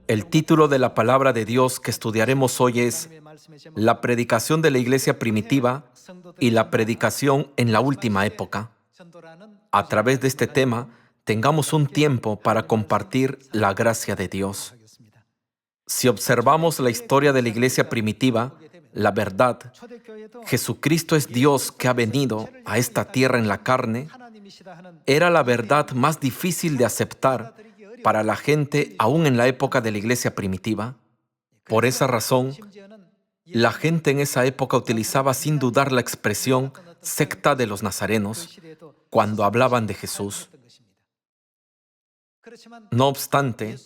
El título de la palabra de Dios que estudiaremos hoy es La predicación de la iglesia primitiva y la predicación en la última época. A través de este tema, tengamos un tiempo para compartir la gracia de Dios. Si observamos la historia de la iglesia primitiva, la verdad, Jesucristo es Dios que ha venido a esta tierra en la carne, era la verdad más difícil de aceptar para la gente aún en la época de la iglesia primitiva. Por esa razón, la gente en esa época utilizaba sin dudar la expresión secta de los nazarenos cuando hablaban de Jesús. No obstante,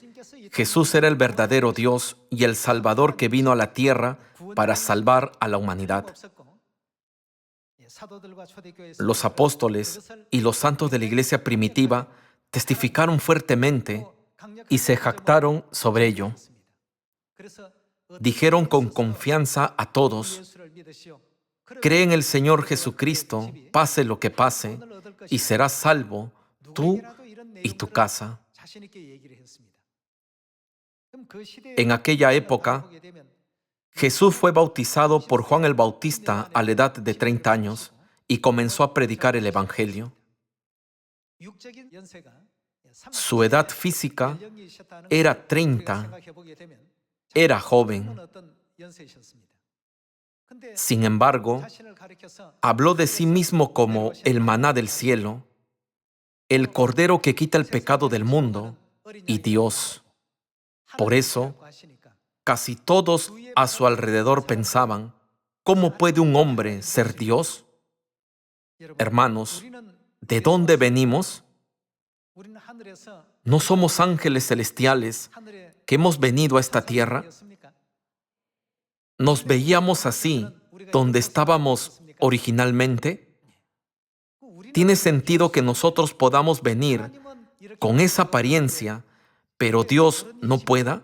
Jesús era el verdadero Dios y el Salvador que vino a la tierra para salvar a la humanidad. Los apóstoles y los santos de la iglesia primitiva testificaron fuertemente y se jactaron sobre ello. Dijeron con confianza a todos: cree en el Señor Jesucristo, pase lo que pase, y serás salvo, tú y tu casa. En aquella época, Jesús fue bautizado por Juan el Bautista a la edad de 30 años y comenzó a predicar el Evangelio. Su edad física era 30, era joven. Sin embargo, habló de sí mismo como el maná del cielo, el Cordero que quita el pecado del mundo y Dios. Por eso, casi todos a su alrededor pensaban: ¿cómo puede un hombre ser Dios? Hermanos, ¿de dónde venimos? ¿No somos ángeles celestiales que hemos venido a esta tierra? ¿Nos veíamos así donde estábamos originalmente? ¿Tiene sentido que nosotros podamos venir con esa apariencia, pero Dios no pueda?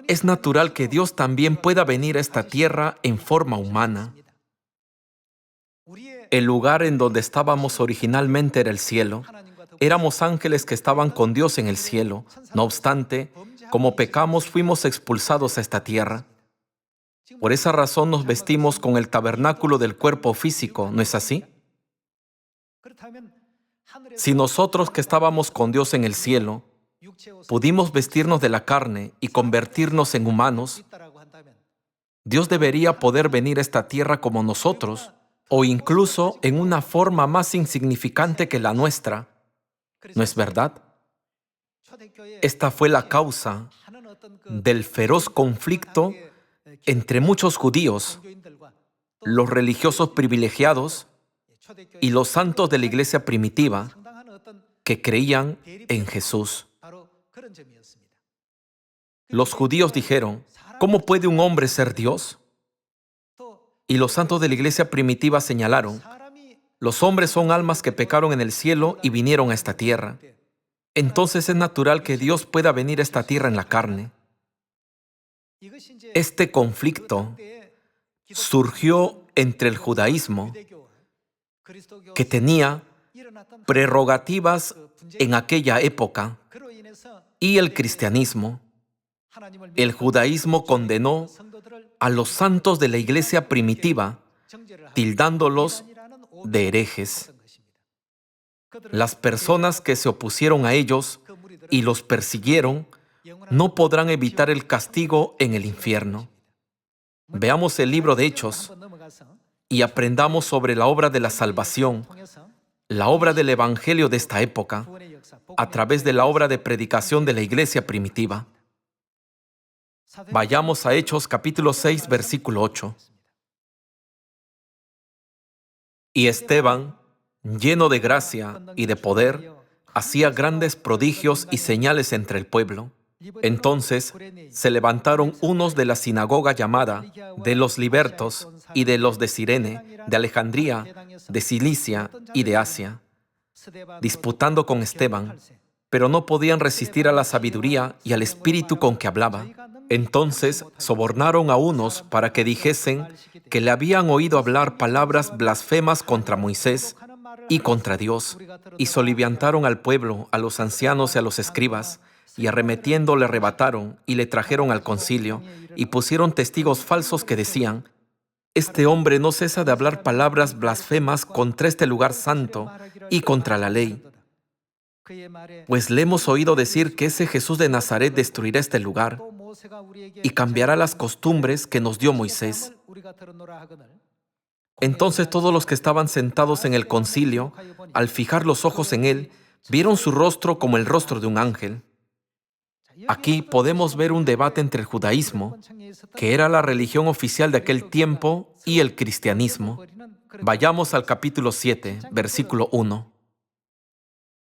Es natural que Dios también pueda venir a esta tierra en forma humana. El lugar en donde estábamos originalmente era el cielo. Éramos ángeles que estaban con Dios en el cielo. No obstante, como pecamos, fuimos expulsados a esta tierra. Por esa razón nos vestimos con el tabernáculo del cuerpo físico, ¿no es así? Si nosotros que estábamos con Dios en el cielo pudimos vestirnos de la carne y convertirnos en humanos, Dios debería poder venir a esta tierra como nosotros, o incluso en una forma más insignificante que la nuestra. ¿No es verdad? Esta fue la causa del feroz conflicto entre muchos judíos, los religiosos privilegiados y los santos de la iglesia primitiva que creían en Jesús. Los judíos dijeron: ¿cómo puede un hombre ser Dios? Y los santos de la iglesia primitiva señalaron: los hombres son almas que pecaron en el cielo y vinieron a esta tierra. Entonces es natural que Dios pueda venir a esta tierra en la carne. Este conflicto surgió entre el judaísmo, que tenía prerrogativas en aquella época, y el cristianismo. El judaísmo condenó a los santos de la iglesia primitiva, tildándolos de herejes. Las personas que se opusieron a ellos y los persiguieron no podrán evitar el castigo en el infierno. Veamos el libro de Hechos y aprendamos sobre la obra de la salvación, la obra del Evangelio de esta época, a través de la obra de predicación de la iglesia primitiva. Vayamos a Hechos capítulo 6, versículo 8. Y Esteban, lleno de gracia y de poder, hacía grandes prodigios y señales entre el pueblo. Entonces se levantaron unos de la sinagoga llamada de los libertos y de los de Cirene, de Alejandría, de Cilicia y de Asia, disputando con Esteban, pero no podían resistir a la sabiduría y al espíritu con que hablaba. Entonces sobornaron a unos para que dijesen que le habían oído hablar palabras blasfemas contra Moisés y contra Dios, y soliviantaron al pueblo, a los ancianos y a los escribas, y arremetiendo le arrebataron y le trajeron al concilio y pusieron testigos falsos que decían: este hombre no cesa de hablar palabras blasfemas contra este lugar santo y contra la ley. Pues le hemos oído decir que ese Jesús de Nazaret destruirá este lugar y cambiará las costumbres que nos dio Moisés. Entonces todos los que estaban sentados en el concilio, al fijar los ojos en él, vieron su rostro como el rostro de un ángel. Aquí podemos ver un debate entre el judaísmo, que era la religión oficial de aquel tiempo, y el cristianismo. Vayamos al capítulo 7, versículo 1.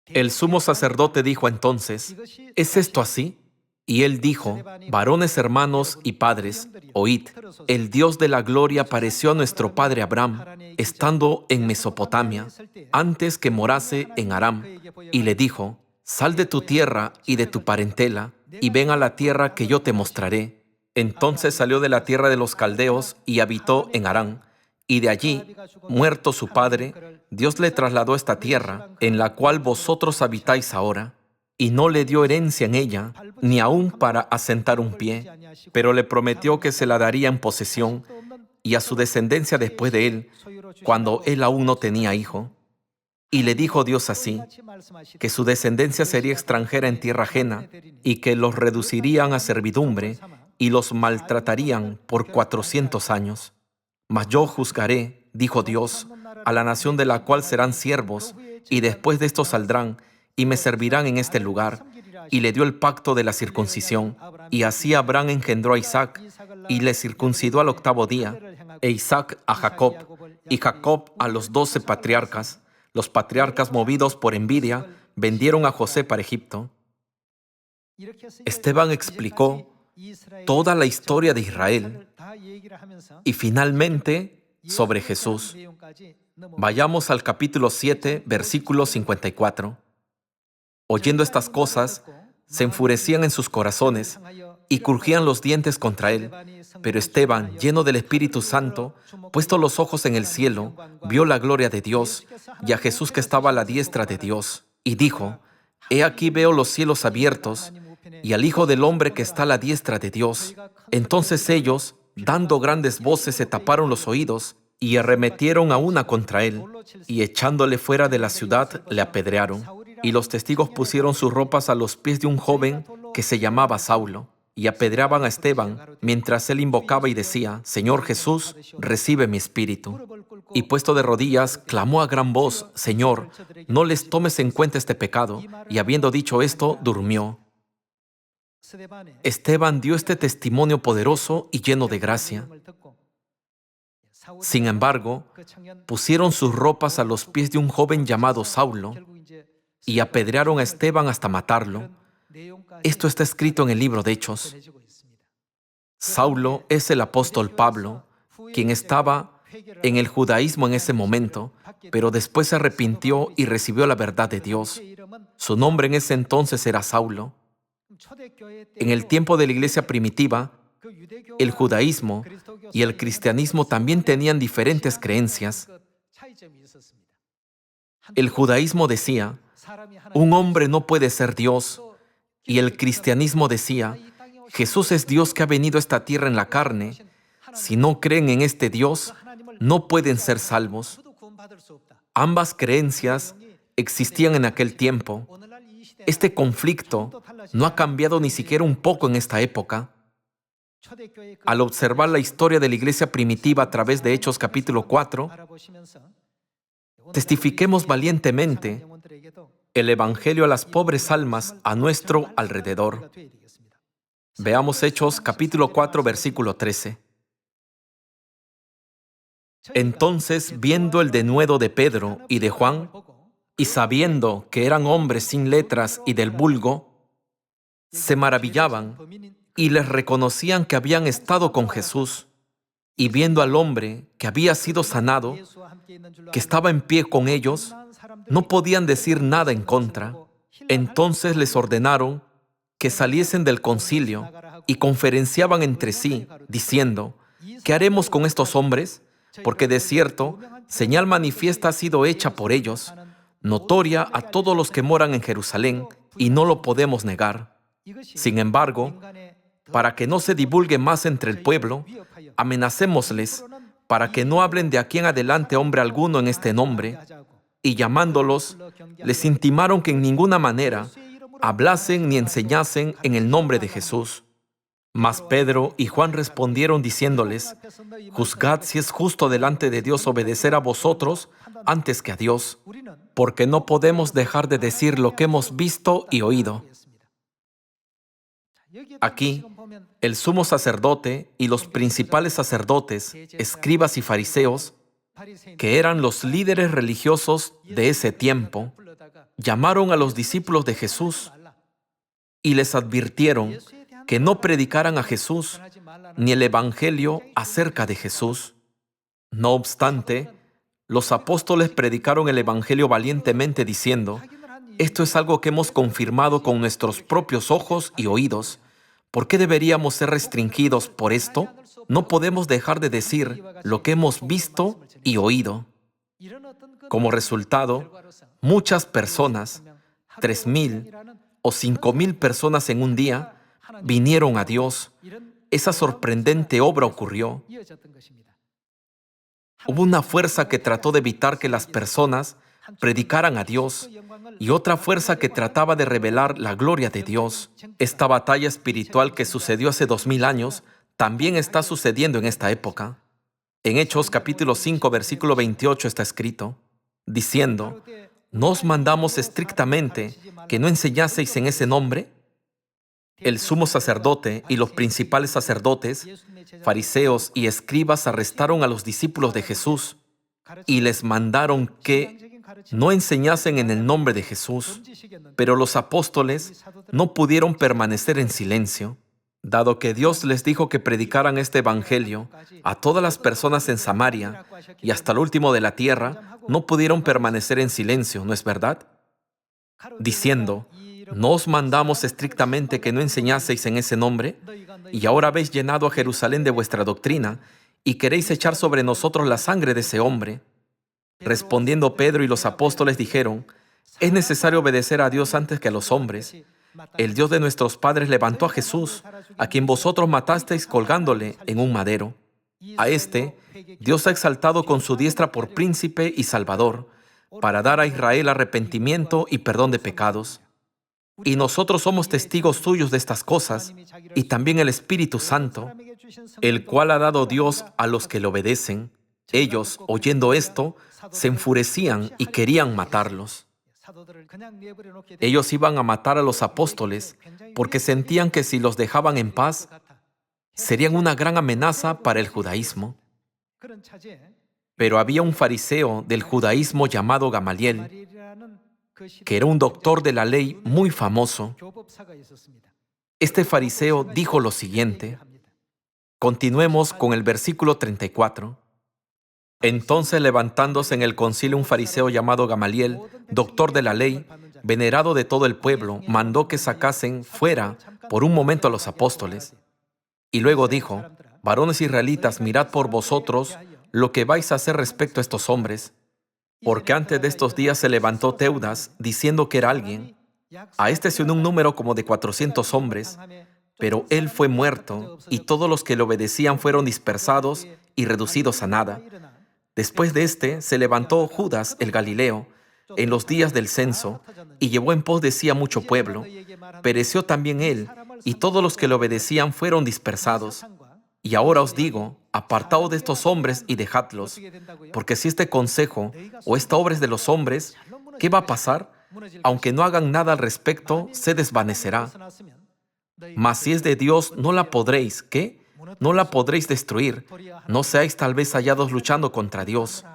El sumo sacerdote dijo entonces: ¿es esto así? Y él dijo: varones hermanos y padres, oíd, el Dios de la gloria apareció a nuestro padre Abraham, estando en Mesopotamia, antes que morase en Aram, y le dijo: sal de tu tierra y de tu parentela, y ven a la tierra que yo te mostraré. Entonces salió de la tierra de los caldeos y habitó en Harán, y de allí, muerto su padre, Dios le trasladó a esta tierra, en la cual vosotros habitáis ahora, y no le dio herencia en ella, ni aun para asentar un pie, pero le prometió que se la daría en posesión, y a su descendencia después de él, cuando él aún no tenía hijo. Y le dijo Dios así, que su descendencia sería extranjera en tierra ajena, y que los reducirían a servidumbre, y los maltratarían por 400 años. Mas yo juzgaré, dijo Dios, a la nación de la cual serán siervos, y después de esto saldrán, y me servirán en este lugar. Y le dio el pacto de la circuncisión. Y así Abraham engendró a Isaac, y le circuncidó al 8º día, e Isaac a Jacob, y Jacob a los 12 patriarcas. Los patriarcas, movidos por envidia, vendieron a José para Egipto. Esteban explicó toda la historia de Israel y finalmente sobre Jesús. Vayamos al capítulo 7, versículo 54. Oyendo estas cosas, se enfurecían en sus corazones y crujían los dientes contra él. Pero Esteban, lleno del Espíritu Santo, puesto los ojos en el cielo, vio la gloria de Dios y a Jesús que estaba a la diestra de Dios, y dijo: he aquí veo los cielos abiertos y al Hijo del Hombre que está a la diestra de Dios. Entonces ellos, dando grandes voces, se taparon los oídos y arremetieron a una contra él, y echándole fuera de la ciudad, le apedrearon. Y los testigos pusieron sus ropas a los pies de un joven que se llamaba Saulo, y apedreaban a Esteban, mientras él invocaba y decía: Señor Jesús, recibe mi espíritu. Y puesto de rodillas, clamó a gran voz: Señor, no les tomes en cuenta este pecado. Y habiendo dicho esto, durmió. Esteban dio este testimonio poderoso y lleno de gracia. Sin embargo, pusieron sus ropas a los pies de un joven llamado Saulo y apedrearon a Esteban hasta matarlo. Esto está escrito en el libro de Hechos. Saulo es el apóstol Pablo, quien estaba en el judaísmo en ese momento, pero después se arrepintió y recibió la verdad de Dios. Su nombre en ese entonces era Saulo. En el tiempo de la iglesia primitiva, el judaísmo y el cristianismo también tenían diferentes creencias. El judaísmo decía: un hombre no puede ser Dios, y el cristianismo decía: Jesús es Dios que ha venido a esta tierra en la carne. Si no creen en este Dios, no pueden ser salvos. Ambas creencias existían en aquel tiempo. Este conflicto no ha cambiado ni siquiera un poco en esta época. Al observar la historia de la iglesia primitiva a través de Hechos capítulo 4, testifiquemos valientemente el evangelio a las pobres almas a nuestro alrededor. Veamos Hechos capítulo 4, versículo 13. Entonces, viendo el denuedo de Pedro y de Juan, y sabiendo que eran hombres sin letras y del vulgo, se maravillaban y les reconocían que habían estado con Jesús. Y viendo al hombre que había sido sanado, que estaba en pie con ellos, no podían decir nada en contra. Entonces les ordenaron que saliesen del concilio y conferenciaban entre sí, diciendo: ¿qué haremos con estos hombres? Porque de cierto, señal manifiesta ha sido hecha por ellos, notoria a todos los que moran en Jerusalén, y no lo podemos negar. Sin embargo, para que no se divulgue más entre el pueblo, amenacémosles para que no hablen de aquí en adelante hombre alguno en este nombre, y llamándolos, les intimaron que en ninguna manera hablasen ni enseñasen en el nombre de Jesús. Mas Pedro y Juan respondieron diciéndoles: juzgad si es justo delante de Dios obedecer a vosotros antes que a Dios, porque no podemos dejar de decir lo que hemos visto y oído. Aquí, el sumo sacerdote y los principales sacerdotes, escribas y fariseos, que eran los líderes religiosos de ese tiempo, llamaron a los discípulos de Jesús y les advirtieron que no predicaran a Jesús ni el evangelio acerca de Jesús. No obstante, los apóstoles predicaron el evangelio valientemente diciendo: esto es algo que hemos confirmado con nuestros propios ojos y oídos. ¿Por qué deberíamos ser restringidos por esto? No podemos dejar de decir lo que hemos visto y oído. Como resultado, muchas personas, 3,000 o 5,000 personas en un día, vinieron a Dios. Esa sorprendente obra ocurrió. Hubo una fuerza que trató de evitar que las personas predicaran a Dios y otra fuerza que trataba de revelar la gloria de Dios. Esta batalla espiritual que sucedió hace 2000 años también está sucediendo en esta época. En Hechos capítulo 5, versículo 28 está escrito, diciendo: ¿no os mandamos estrictamente que no enseñaseis en ese nombre? El sumo sacerdote y los principales sacerdotes, fariseos y escribas arrestaron a los discípulos de Jesús y les mandaron que no enseñasen en el nombre de Jesús. Pero los apóstoles no pudieron permanecer en silencio, dado que Dios les dijo que predicaran este evangelio a todas las personas en Samaria y hasta el último de la tierra. No pudieron permanecer en silencio, ¿no es verdad? Diciendo: ¿no os mandamos estrictamente que no enseñaseis en ese nombre? Y ahora habéis llenado a Jerusalén de vuestra doctrina y queréis echar sobre nosotros la sangre de ese hombre. Respondiendo Pedro y los apóstoles dijeron: es necesario obedecer a Dios antes que a los hombres. El Dios de nuestros padres levantó a Jesús, a quien vosotros matasteis colgándole en un madero. A este Dios ha exaltado con su diestra por príncipe y salvador, para dar a Israel arrepentimiento y perdón de pecados. Y nosotros somos testigos suyos de estas cosas, y también el Espíritu Santo, el cual ha dado Dios a los que le obedecen. Ellos, oyendo esto, se enfurecían y querían matarlos. Ellos iban a matar a los apóstoles porque sentían que si los dejaban en paz, serían una gran amenaza para el judaísmo. Pero había un fariseo del judaísmo llamado Gamaliel, que era un doctor de la ley muy famoso. Este fariseo dijo lo siguiente. Continuemos con el versículo 34. Entonces, levantándose en el concilio un fariseo llamado Gamaliel, doctor de la ley, venerado de todo el pueblo, mandó que sacasen fuera por un momento a los apóstoles. Y luego dijo: varones israelitas, mirad por vosotros lo que vais a hacer respecto a estos hombres, porque antes de estos días se levantó Teudas, diciendo que era alguien. A este se unió un número como de 400 hombres, pero él fue muerto, y todos los que le obedecían fueron dispersados y reducidos a nada. Después de este se levantó Judas el Galileo en los días del censo y llevó en pos de sí a mucho pueblo. Pereció también él, y todos los que le obedecían fueron dispersados. Y ahora os digo, apartaos de estos hombres y dejadlos, porque si este consejo o esta obra es de los hombres, ¿qué va a pasar? Aunque no hagan nada al respecto, se desvanecerá. Mas si es de Dios, no la podréis, ¿qué? No la podréis destruir. No seáis tal vez hallados luchando contra Dios.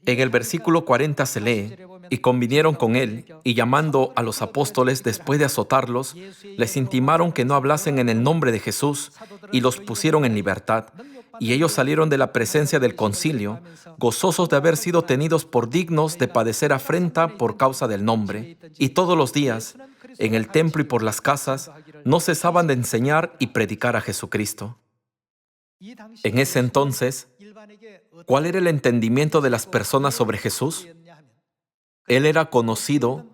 En el versículo 40 se lee: y convinieron con él, y llamando a los apóstoles después de azotarlos, les intimaron que no hablasen en el nombre de Jesús, y los pusieron en libertad. Y ellos salieron de la presencia del concilio, gozosos de haber sido tenidos por dignos de padecer afrenta por causa del nombre. Y todos los días, en el templo y por las casas, no cesaban de enseñar y predicar a Jesucristo. En ese entonces, ¿cuál era el entendimiento de las personas sobre Jesús? Él era conocido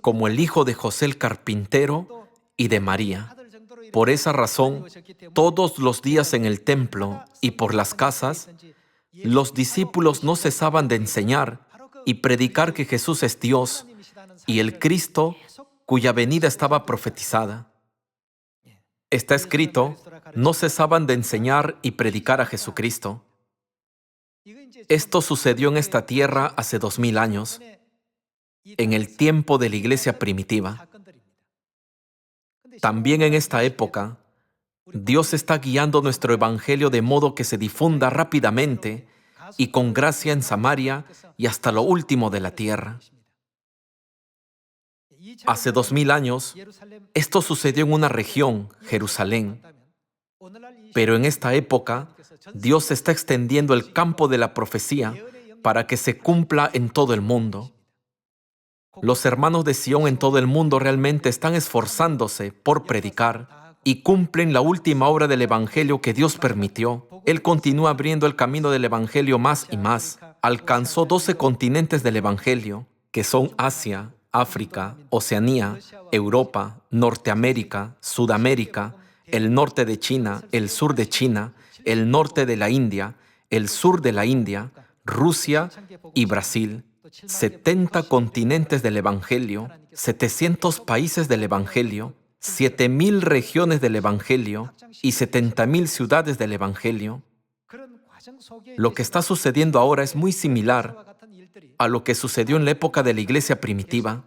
como el hijo de José el carpintero y de María. Por esa razón, todos los días en el templo y por las casas, los discípulos no cesaban de enseñar y predicar que Jesús es Dios y el Cristo cuya venida estaba profetizada. Está escrito, no cesaban de enseñar y predicar a Jesucristo. Esto sucedió en esta tierra hace 2000 años, en el tiempo de la iglesia primitiva. También en esta época, Dios está guiando nuestro evangelio de modo que se difunda rápidamente y con gracia en Samaria y hasta lo último de la tierra. Hace 2000 años, esto sucedió en una región, Jerusalén. Pero en esta época, Dios está extendiendo el campo de la profecía para que se cumpla en todo el mundo. Los hermanos de Sion en todo el mundo realmente están esforzándose por predicar y cumplen la última obra del Evangelio que Dios permitió. Él continúa abriendo el camino del Evangelio más y más. Alcanzó 12 continentes del Evangelio, que son Asia, África, Oceanía, Europa, Norteamérica, Sudamérica, el norte de China, el sur de China, el norte de la India, el sur de la India, Rusia y Brasil. 70 continentes del Evangelio, 700 países del Evangelio, 7000 regiones del Evangelio y 70,000 ciudades del Evangelio. Lo que está sucediendo ahora es muy similar a lo que sucedió en la época de la iglesia primitiva.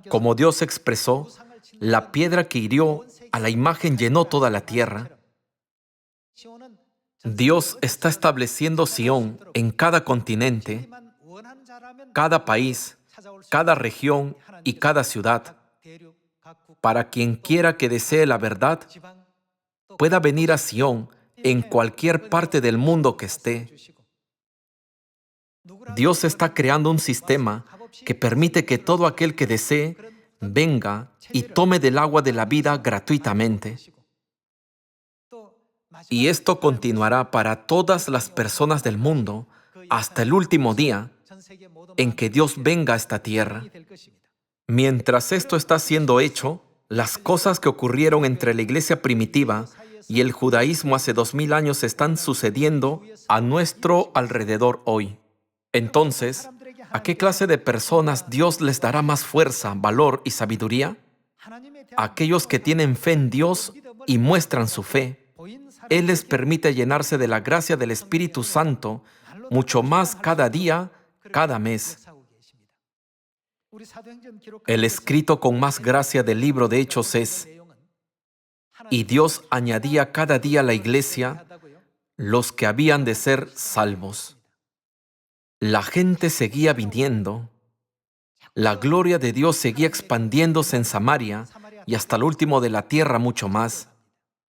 Como Dios expresó, la piedra que hirió a la imagen llenó toda la tierra. Dios está estableciendo Sión en cada continente, cada país, cada región y cada ciudad, para quien quiera que desee la verdad, pueda venir a Sión en cualquier parte del mundo que esté. Dios está creando un sistema que permite que todo aquel que desee venga y tome del agua de la vida gratuitamente. Y esto continuará para todas las personas del mundo hasta el último día en que Dios venga a esta tierra. Mientras esto está siendo hecho, las cosas que ocurrieron entre la iglesia primitiva y el judaísmo hace 2000 años están sucediendo a nuestro alrededor hoy. Entonces, ¿a qué clase de personas Dios les dará más fuerza, valor y sabiduría? A aquellos que tienen fe en Dios y muestran su fe. Él les permite llenarse de la gracia del Espíritu Santo mucho más cada día, cada mes. El escrito con más gracia del libro de Hechos es: y Dios añadía cada día a la iglesia los que habían de ser salvos. La gente seguía viniendo. La gloria de Dios seguía expandiéndose en Samaria y hasta el último de la tierra mucho más.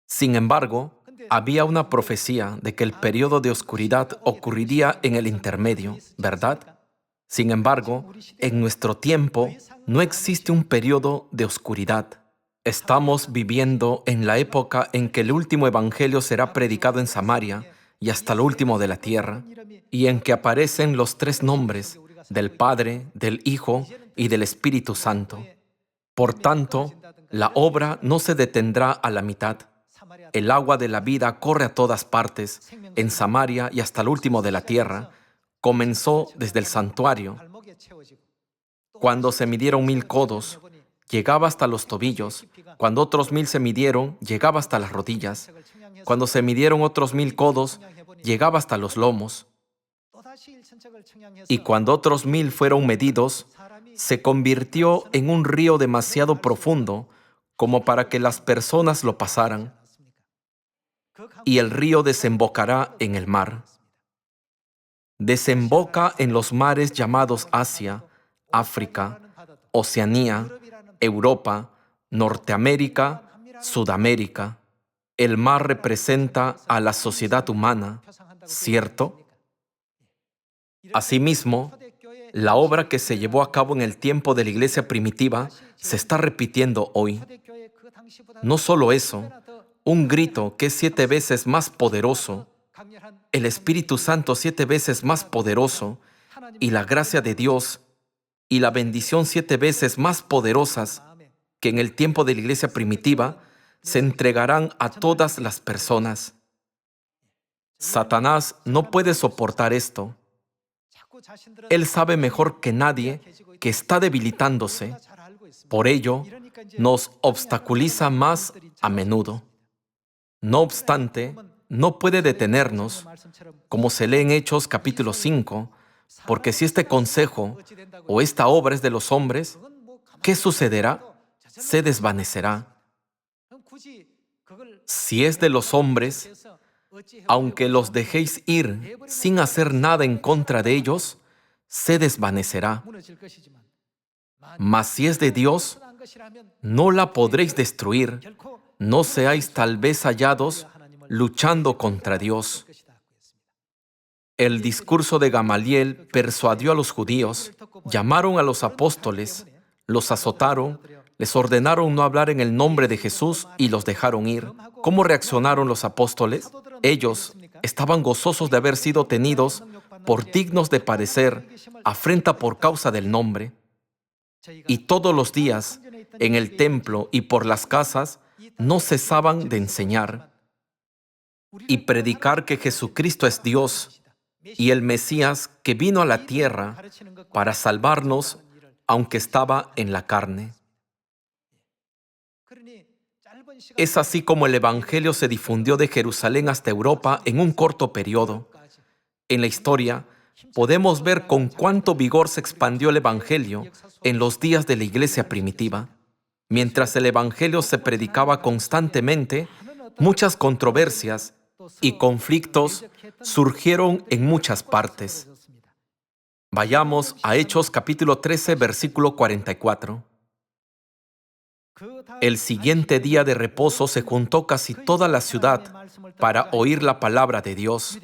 Sin embargo, había una profecía de que el periodo de oscuridad ocurriría en el intermedio, ¿verdad? Sin embargo, en nuestro tiempo no existe un periodo de oscuridad. Estamos viviendo en la época en que el último evangelio será predicado en Samaria y hasta lo último de la tierra, y en que aparecen los 3 nombres del Padre, del Hijo y del Espíritu Santo. Por tanto, la obra no se detendrá a la mitad. El agua de la vida corre a todas partes, en Samaria y hasta el último de la tierra. Comenzó desde el santuario. Cuando se midieron 1000 codos, llegaba hasta los tobillos. Cuando otros 1000 se midieron, llegaba hasta las rodillas. Cuando se midieron otros 1000 codos, llegaba hasta los lomos. Y cuando otros 1000 fueron medidos, se convirtió en un río demasiado profundo como para que las personas lo pasaran. Y el río desembocará en el mar. Desemboca en los mares llamados Asia, África, Oceanía, Europa, Norteamérica, Sudamérica. El mar representa a la sociedad humana, ¿cierto? Asimismo, la obra que se llevó a cabo en el tiempo de la iglesia primitiva se está repitiendo hoy. No solo eso, un grito que es 7 veces más poderoso, el Espíritu Santo 7 veces más poderoso y la gracia de Dios y la bendición 7 veces más poderosas que en el tiempo de la iglesia primitiva se entregarán a todas las personas. Satanás no puede soportar esto. Él sabe mejor que nadie que está debilitándose. Por ello, nos obstaculiza más a menudo. No obstante, no puede detenernos, como se lee en Hechos capítulo 5, porque si este consejo o esta obra es de los hombres, ¿qué sucederá? Se desvanecerá. Si es de los hombres, aunque los dejéis ir sin hacer nada en contra de ellos, se desvanecerá. Mas si es de Dios, no la podréis destruir. No seáis tal vez hallados luchando contra Dios. El discurso de Gamaliel persuadió a los judíos, llamaron a los apóstoles, los azotaron, les ordenaron no hablar en el nombre de Jesús y los dejaron ir. ¿Cómo reaccionaron los apóstoles? Ellos estaban gozosos de haber sido tenidos por dignos de padecer afrenta por causa del nombre. Y todos los días, en el templo y por las casas, no cesaban de enseñar y predicar que Jesucristo es Dios y el Mesías que vino a la tierra para salvarnos, aunque estaba en la carne. Es así como el Evangelio se difundió de Jerusalén hasta Europa en un corto periodo. En la historia, podemos ver con cuánto vigor se expandió el Evangelio en los días de la iglesia primitiva. Mientras el Evangelio se predicaba constantemente, muchas controversias y conflictos surgieron en muchas partes. Vayamos a Hechos capítulo 13, versículo 44. El siguiente día de reposo se juntó casi toda la ciudad para oír la palabra de Dios.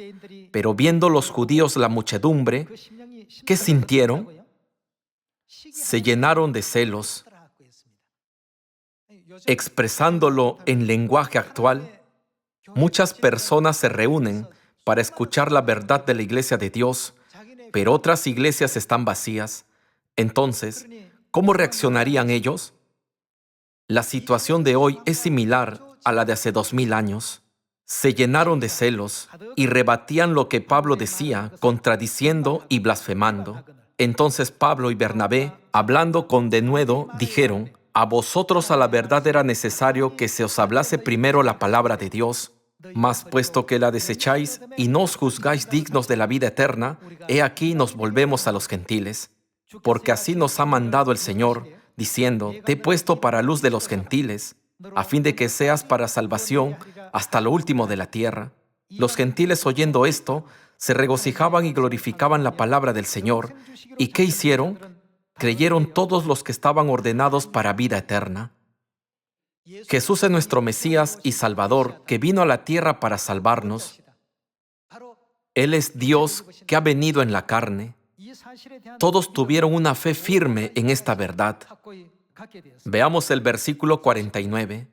Pero viendo los judíos la muchedumbre, ¿qué sintieron? Se llenaron de celos. Expresándolo en lenguaje actual, muchas personas se reúnen para escuchar la verdad de la iglesia de Dios, pero otras iglesias están vacías. Entonces, ¿cómo reaccionarían ellos? La situación de hoy es similar a la de hace 2000 años. Se llenaron de celos y rebatían lo que Pablo decía, contradiciendo y blasfemando. Entonces Pablo y Bernabé, hablando con denuedo, dijeron: a vosotros a la verdad era necesario que se os hablase primero la palabra de Dios. Mas puesto que la desecháis y no os juzgáis dignos de la vida eterna, he aquí nos volvemos a los gentiles. Porque así nos ha mandado el Señor, diciendo: te he puesto para luz de los gentiles, a fin de que seas para salvación hasta lo último de la tierra. Los gentiles, oyendo esto, se regocijaban y glorificaban la palabra del Señor. ¿Y qué hicieron? Creyeron todos los que estaban ordenados para vida eterna. Jesús es nuestro Mesías y Salvador, que vino a la tierra para salvarnos. Él es Dios que ha venido en la carne. Todos tuvieron una fe firme en esta verdad. Veamos el versículo 49.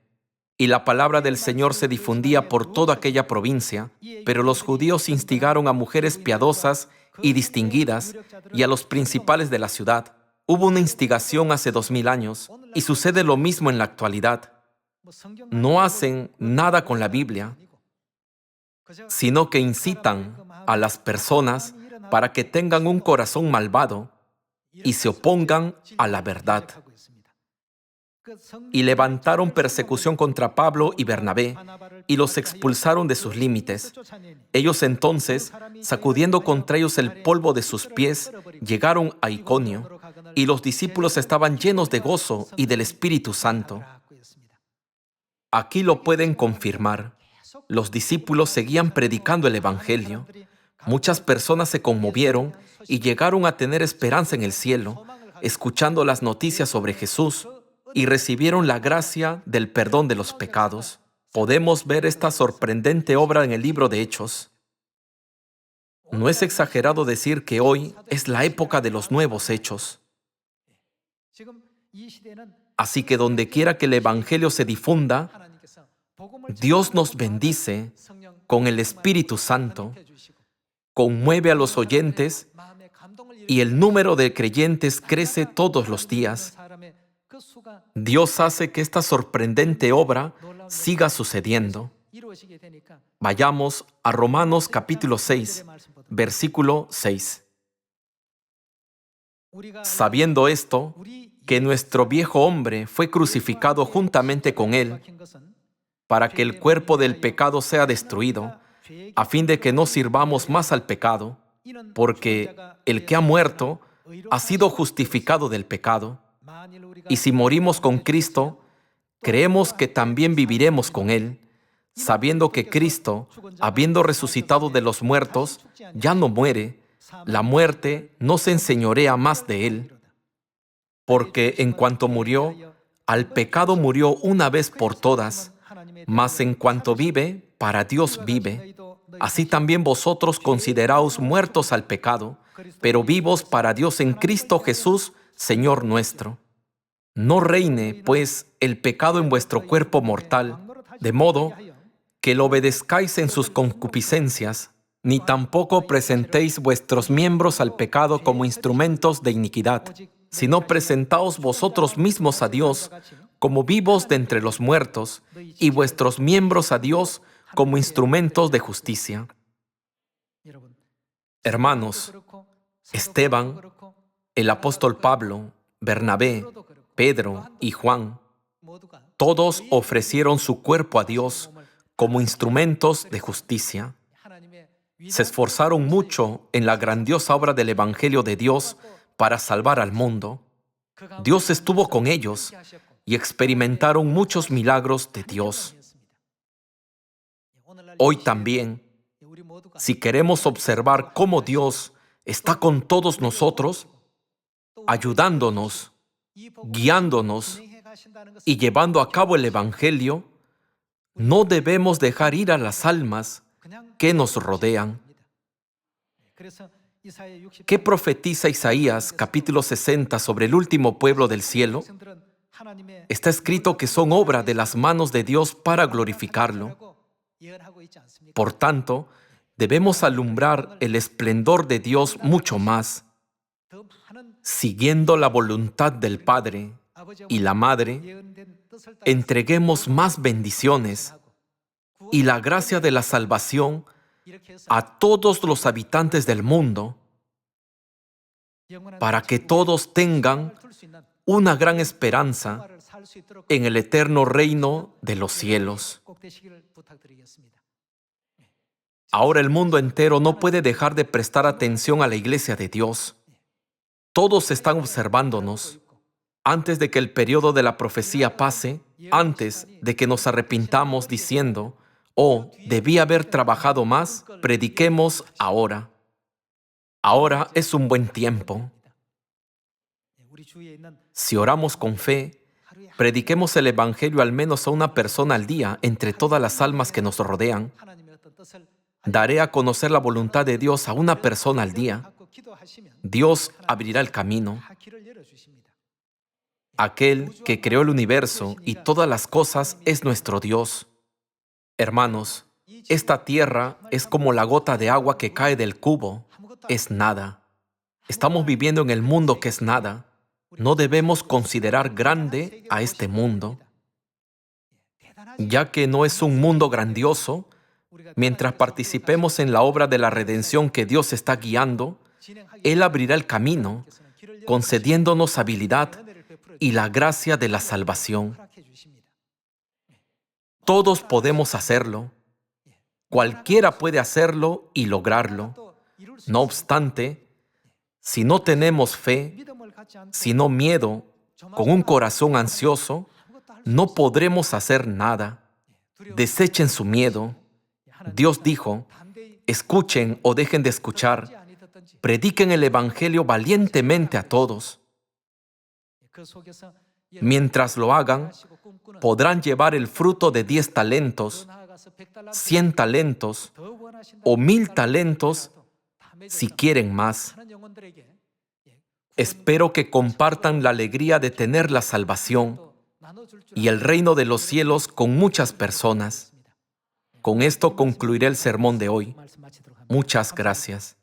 Y la palabra del Señor se difundía por toda aquella provincia, pero los judíos instigaron a mujeres piadosas y distinguidas y a los principales de la ciudad. Hubo una instigación hace 2000 años y sucede lo mismo en la actualidad. No hacen nada con la Biblia, sino que incitan a las personas para que tengan un corazón malvado y se opongan a la verdad. Y levantaron persecución contra Pablo y Bernabé, y los expulsaron de sus límites. Ellos entonces, sacudiendo contra ellos el polvo de sus pies, llegaron a Iconio, y los discípulos estaban llenos de gozo y del Espíritu Santo. Aquí lo pueden confirmar. Los discípulos seguían predicando el Evangelio. Muchas personas se conmovieron y llegaron a tener esperanza en el cielo, escuchando las noticias sobre Jesús, y recibieron la gracia del perdón de los pecados. Podemos ver esta sorprendente obra en el libro de Hechos. No es exagerado decir que hoy es la época de los nuevos hechos. Así que donde quiera que el Evangelio se difunda, Dios nos bendice con el Espíritu Santo, conmueve a los oyentes y el número de creyentes crece todos los días. Dios hace que esta sorprendente obra siga sucediendo. Vayamos a Romanos capítulo 6, versículo 6. Sabiendo esto, que nuestro viejo hombre fue crucificado juntamente con él, para que el cuerpo del pecado sea destruido, a fin de que no sirvamos más al pecado, porque el que ha muerto ha sido justificado del pecado. Y si morimos con Cristo, creemos que también viviremos con Él, sabiendo que Cristo, habiendo resucitado de los muertos, ya no muere, la muerte no se enseñorea más de Él. Porque en cuanto murió, al pecado murió una vez por todas, mas en cuanto vive, para Dios vive. Así también vosotros consideraos muertos al pecado, pero vivos para Dios en Cristo Jesús, Señor nuestro. No reine, pues, el pecado en vuestro cuerpo mortal, de modo que lo obedezcáis en sus concupiscencias, ni tampoco presentéis vuestros miembros al pecado como instrumentos de iniquidad, sino presentaos vosotros mismos a Dios como vivos de entre los muertos, y vuestros miembros a Dios como instrumentos de justicia. Hermanos, Esteban, el apóstol Pablo, Bernabé, Pedro y Juan, todos ofrecieron su cuerpo a Dios como instrumentos de justicia. Se esforzaron mucho en la grandiosa obra del Evangelio de Dios para salvar al mundo. Dios estuvo con ellos y experimentaron muchos milagros de Dios. Hoy también, si queremos observar cómo Dios está con todos nosotros, ayudándonos, guiándonos y llevando a cabo el Evangelio, no debemos dejar ir a las almas que nos rodean. ¿Qué profetiza Isaías capítulo 60 sobre el último pueblo del cielo? Está escrito que son obra de las manos de Dios para glorificarlo. Por tanto, debemos alumbrar el esplendor de Dios mucho más, siguiendo la voluntad del Padre y la Madre. Entreguemos más bendiciones y la gracia de la salvación a todos los habitantes del mundo, para que todos tengan una gran esperanza en el eterno reino de los cielos. Ahora el mundo entero no puede dejar de prestar atención a la iglesia de Dios. Todos están observándonos. Antes de que el periodo de la profecía pase, antes de que nos arrepintamos diciendo, «Oh, debí haber trabajado más», prediquemos ahora. Ahora es un buen tiempo. Si oramos con fe, prediquemos el Evangelio al menos a una persona al día entre todas las almas que nos rodean. Daré a conocer la voluntad de Dios a una persona al día. Dios abrirá el camino. Aquel que creó el universo y todas las cosas es nuestro Dios. Hermanos, esta tierra es como la gota de agua que cae del cubo. Es nada. Estamos viviendo en el mundo que es nada. No debemos considerar grande a este mundo. Ya que no es un mundo grandioso, mientras participemos en la obra de la redención que Dios está guiando, Él abrirá el camino, concediéndonos habilidad y la gracia de la salvación. Todos podemos hacerlo. Cualquiera puede hacerlo y lograrlo. No obstante, si no tenemos fe, sino miedo, con un corazón ansioso, no podremos hacer nada. Desechen su miedo. Dios dijo, escuchen o dejen de escuchar, prediquen el Evangelio valientemente a todos. Mientras lo hagan, podrán llevar el fruto de 10 talentos, 100 talentos o 1000 talentos si quieren más. Espero que compartan la alegría de tener la salvación y el reino de los cielos con muchas personas. Con esto concluiré el sermón de hoy. Muchas gracias.